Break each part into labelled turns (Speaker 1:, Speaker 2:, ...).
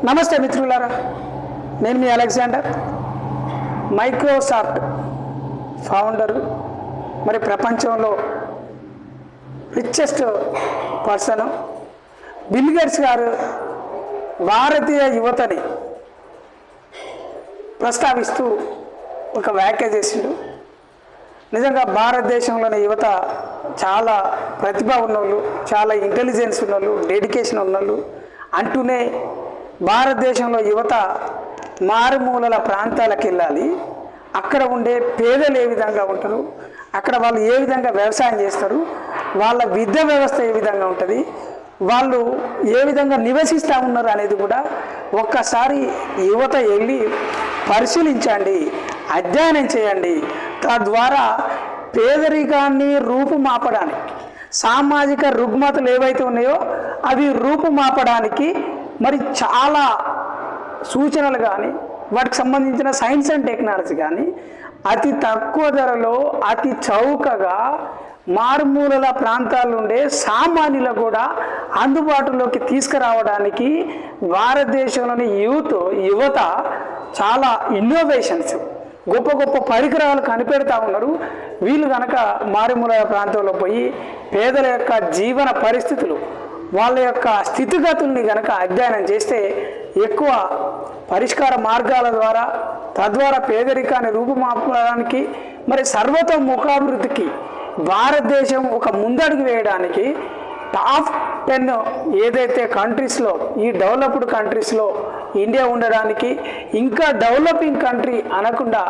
Speaker 1: నమస్తే మిత్రులారా, నేను మీ అలెగ్జాండర్. మైక్రోసాఫ్ట్ ఫౌండరు, మరి ప్రపంచంలో రిచెస్ట్ పర్సన్ బిల్ గేట్స్ గారు భారతీయ యువతని ప్రస్తావిస్తూ ఒక వ్యాఖ్య చేసిండు. నిజంగా భారతదేశంలోని యువత చాలా ప్రతిభ ఉన్నోళ్ళు, చాలా ఇంటెలిజెన్స్ ఉన్నోళ్ళు, డెడికేషన్ ఉన్నోళ్ళు అంటూనే భారతదేశంలో యువత మారుమూలల ప్రాంతాలకు వెళ్ళాలి, అక్కడ ఉండే పేదలు ఏ విధంగా ఉంటారు, అక్కడ వాళ్ళు ఏ విధంగా వ్యవసాయం చేస్తారు, వాళ్ళ విద్యా వ్యవస్థ ఏ విధంగా ఉంటుంది, వాళ్ళు ఏ విధంగా నివసిస్తూ ఉన్నారు అనేది కూడా ఒక్కసారి యువత వెళ్ళి పరిశీలించండి, అధ్యయనం చేయండి. తద్వారా పేదరికాన్ని రూపుమాపడానికి, సామాజిక రుగ్మతలు ఏవైతే ఉన్నాయో అవి రూపుమాపడానికి మరి చాలా సూచనలు కానీ, వాటికి సంబంధించిన సైన్స్ అండ్ టెక్నాలజీ కానీ అతి తక్కువ ధరలో అతి చౌకగా మారుమూలల ప్రాంతాల నుండే సామాన్యులకు కూడా అందుబాటులోకి తీసుకురావడానికి భారతదేశంలోని యువత చాలా ఇన్నోవేషన్స్, గొప్ప గొప్ప పరికరాలు కనిపెడతా ఉన్నారు. వీళ్ళు కనుక మారుమూల ప్రాంతంలో పోయి పేదల యొక్క జీవన పరిస్థితులు, వాళ్ళ యొక్క స్థితిగతుల్ని కనుక అధ్యయనం చేస్తే ఎక్కువ పరిష్కార మార్గాల ద్వారా, తద్వారా పేదరికాన్ని రూపుమాపడానికి, మరి సర్వతోముఖాభివృద్ధికి భారతదేశం ఒక ముందడుగు వేయడానికి టాప్ 10 ఏదైతే కంట్రీస్లో, ఈ డెవలప్డ్ కంట్రీస్లో ఇండియా ఉండడానికి, ఇంకా డెవలపింగ్ కంట్రీ అనకుండా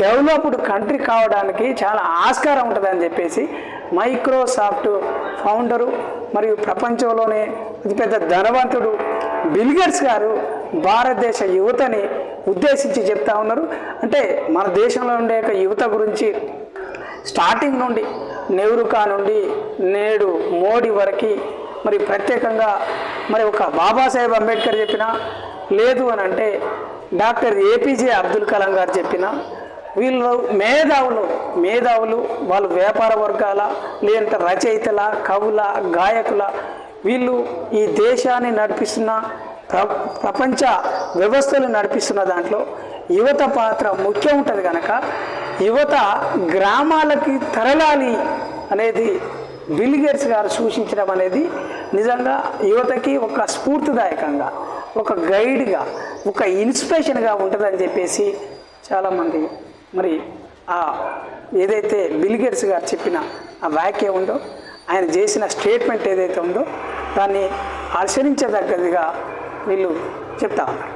Speaker 1: డెవలప్డ్ కంట్రీ కావడానికి చాలా ఆస్కారం ఉంటుందని చెప్పేసి మైక్రోసాఫ్ట్ ఫౌండరు మరియు ప్రపంచంలోనే అతిపెద్ద ధనవంతుడు బిల్ గేట్స్ గారు భారతదేశ యువతని ఉద్దేశించి చెప్తా ఉన్నారు. అంటే మన దేశంలో ఉండే యువత గురించి స్టార్టింగ్ నుండి నెహ్రూ నుండి నేడు మోడీ వరకు, మరి ప్రత్యేకంగా మరి ఒక బాబాసాహెబ్ అంబేద్కర్ చెప్పినా, లేదు అని అంటే డాక్టర్ ఏపీజే అబ్దుల్ కలాం గారు చెప్పినా, వీళ్ళు మేధావులు వాళ్ళు వ్యాపార వర్గాల, లేదంటే రచయితల, కవుల, గాయకుల, వీళ్ళు ఈ దేశాన్ని నడిపిస్తున్న ప్రపంచ వ్యవస్థలు నడిపిస్తున్న దాంట్లో యువత పాత్ర ముఖ్యం ఉంటుంది కనుక యువత గ్రామాలకి తరలాలి అనేది బిల్ గేట్స్ గారు సూచించడం అనేది నిజంగా యువతకి ఒక స్ఫూర్తిదాయకంగా, ఒక గైడ్గా, ఒక ఇన్స్పిరేషన్గా ఉంటుందని చెప్పేసి చాలామంది మరి ఏదైతే బిల్ గేట్స్ గారు చెప్పిన ఆ వ్యాఖ్య ఉందో, ఆయన చేసిన స్టేట్మెంట్ ఏదైతే ఉందో దాన్ని ఆచరించదగ్గదిగా వీళ్ళు చెప్తా ఉన్నారు.